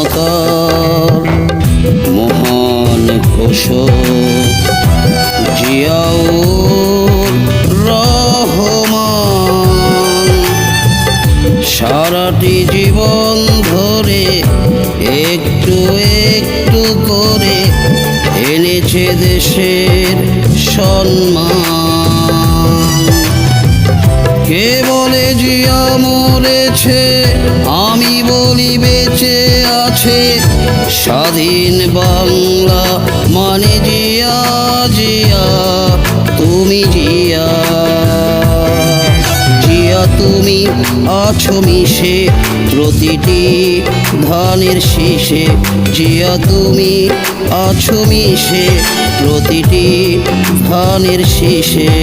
স্বাধীনতার মহান ঘোষক জিয়াউর রহমান। সারাটি জীবন ধরে একটু একটু করে এনেছে দেশের সম্মান। কে বলে জিয়া মরেছে, আমি বলি বেঁচে আছে। স্বাধীন বাংলা মানে জিয়া, জিয়া তুমি জিয়া। জিয়া তুমি আছো মিশে প্রতিটি ধানের শীষে। জিয়া তুমি আছো মিশে প্রতিটি ধানের শীষে।